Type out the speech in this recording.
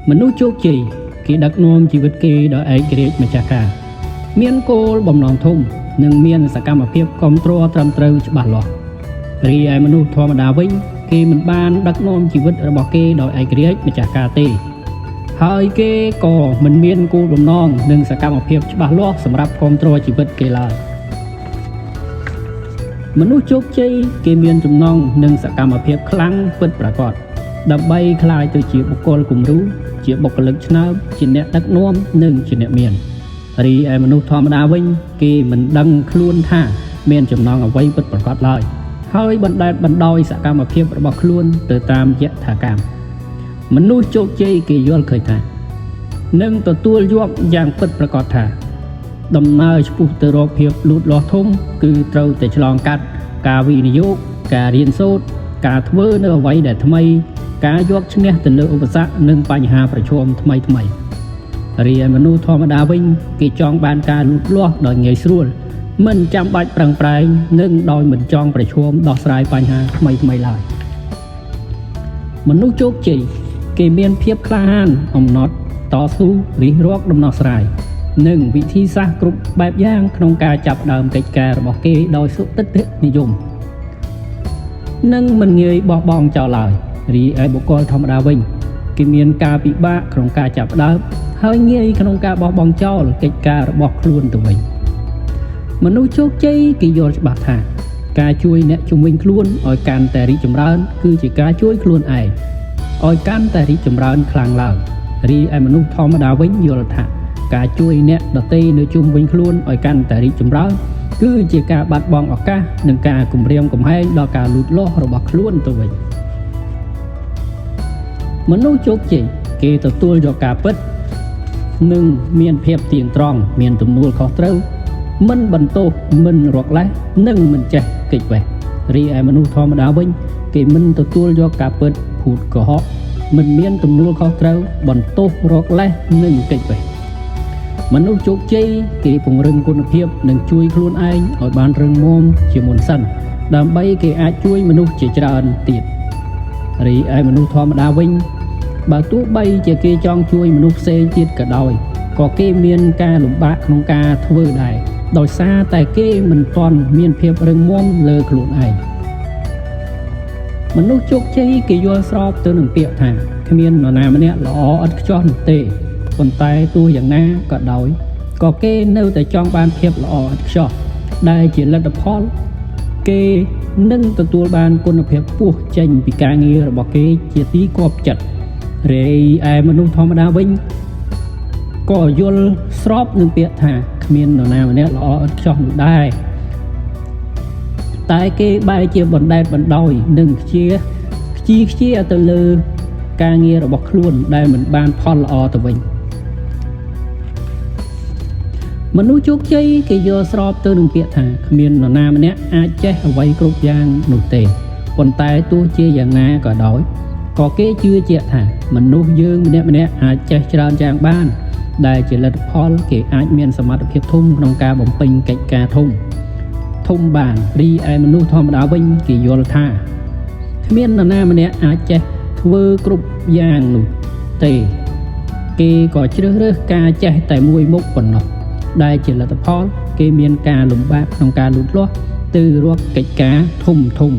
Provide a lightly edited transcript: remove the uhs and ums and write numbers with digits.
មនុស្សជោគជ័យគេដឹកនាំជីវិតគេដោយឯករាជ្យម្ចាស់ការមានគោលបំណងធំនិងមានសកម្មភាពគ្រប់គ្រងត្រឹមត្រូវច្បាស់លាស់រីឯមនុស្សធម្មតាវិញគេមិនបានដឹកនាំជីវិតរបស់គេដោយឯករាជ្យម្ចាស់ការទេហើយគេក៏មិនមានគោលបំណងនិងសកម្មភាពច្បាស់លាស់សម្រាប់គ្រប់គ្រងជីវិតគេឡើយមនុស្សជោគជ័យគេមានចំណងនិងសកម្មភាពខ្លាំងពិតប្រាកដដើម្បីក្លាយទៅជាបុគ្គលគំរូជាបុគ្គលិកឆ្នើមជាអ្នកដឹកនាំនិងជាអ្នកមានរីឯមនុស្សធម្មតាវិញគេមិនដឹងខ្លួនថាមានចំណងអ្វីពិតប្រាកដឡើយហើយបណ្តែតបណ្ដោយសកម្មភាពរបស់ខ្លួនទៅតាមយថាកម្មមនុស្សជោគជ័យគេយល់ឃើញថានឹងទទួលយកយ៉ាងពិតប្រាកដថាដំណើរឆ្ពោះទៅរកភាពលូតលាស់ធំគឺត្រូវតែឆ្លងកាត់ការវិនិយោគការរៀនសូត្រការធ្វើនៅអ្វីដែលថ្មីការយកឈ្នះទៅលើឧបសគ្គនិងបញ្ហាប្រឈមថ្មីរីឯមនុស្សធម្មតាវិញគេចង់បានការលូតលាស់ដោយងាយស្រួលមិនចាំបាច់ប្រឹងប្រែងនិងដោយមិនចង់ប្រឈមដោះស្រាយបញ្ហាថ្មីឡើយមនុស្សជោគជ័យគេមានភាពក្លាហានអំណត់តស៊ូរិះរកដំណោះស្រាយនិងវិធីសាស្ត្រគ្រប់បែបយ៉ាងក្នុងការចាប់ផ្ដើមកិច្ចការរបស់គេដោយសុទិដ្ឋិនិយមនិងមិនងាយបោះបង់ចោលឡើយរីឯបុគ្គលធម្មតាវិញគេមានការពិបាកក្នុងការចាប់ផ្ដើមហើយងាយក្នុងការបោះបង់ចោលកិច្ចការរបស់ខ្លួនទៅវិញមនុស្សជោគជ័យគេយល់ច្បាស់ថាការជួយអ្នកជុំវិញខ្លួនឲ្យកាន់តែរីកចម្រើនគឺជាការជួយខ្លួនឯងឲ្យកាន់តែរីកចម្រើនខ្លាំងឡើងរីឯមនុស្សធម្មតាវិញយល់ថាការជួយអ្នកដទៃនៅជុំវិញខ្លួនឲ្យកាន់តែរីកចម្រើនគឺជាការបាត់បង់ឱកាសនិងការគំរាមកំហែងដល់ការលូតលាស់របស់ខ្លួនទៅវិញមនុស្សជោគជ័យគេទទួលយកការពិតនិងមានភាពទៀងត្រង់មានទំនួលខុសត្រូវមិនបន្ទោសមិនរកលេសនិងមិនចេះគេចវេះរីឯមនុស្សធម្មតាវិញគេមិនទទួលយកការពិតភូតកុហកមិនមានទំនួលខុសត្រូវបន្ទោសរកលេសនិងគេចវេះមនុស្សជោគជ័យគេពង្រឹងគុណភាពនិងជួយខ្លួនឯងឲ្យបានរឹងមាំជាមុនសិនដើម្បីគេអាចជួយមនុស្សជាច្រើនទៀតរីឯមនុស្សធម្មតាវិញបើទោះបីជាគេចង់ជួយមនុស្សផ្សេងទៀតក៏ដោយក៏គេមានការលំបាកក្នុងការធ្វើដែរដោយសារតែគេមិនទាន់មានភាពរឹងមាំលើខ្លួនឯងមនុស្សជោគជ័យគេយល់ស្របទៅនឹងពាក្យថាគ្មាននរណាម្នាក់ល្អឥតខ្ចោះនោះទេប៉ុន្តែទោះយ៉ាងណាក៏ដោយក៏គេនៅតែចង់បានភាពល្អឥតខ្ចោះដែលជាលទ្ធផលគេនឹងទទួលបានគុណភាពខ្ពស់ចេញពីការងាររបស់គេជាទីគាប់ចិត្តរីឯមនុស្សធម្មតាវិញក៏យល់ស្របនឹងពាក្យថាគ្មាននរណាម្នាក់ល្អឥតខ្ចោះនោះដែរតែគេបែរជាបណ្តែតបណ្ដោយនិងខ្ជាទៅលើការងាររបស់ខ្លួនដែលមិនបានផលល្អទៅវិញមនុស្សជោគជ័យគេយល់ស្របទៅនឹងពាក្យថាគ្មាននរណាម្នាក់អាចចេះអ្វីគ្រប់យ៉ាងនោះទេប៉ុន្តែទោះជាយ៉ាងណាក៏ដោយក៏គេជឿជាក់ថាមនុស្សយើងម្នាក់អាចចេះច្រើនយ៉ាងបានដែលជាលទ្ធផលគេអាចមានសមត្ថភាពធំក្នុងការបំពេញកិច្ចការធំបានរីឯមនុស្សធម្មតាវិញគេយល់ថាគ្មាននរណាម្នាក់អាចចេះធ្វើគ្រប់យ៉ាងនោះទេគេក៏ជ្រើសរើសការចេះតែមួយមុខប៉ុណ្ណោះដែលជាលទ្ធផលគេមានការលំបាកក្នុងការលូតលាស់ទៅរកកិច្ចការធំ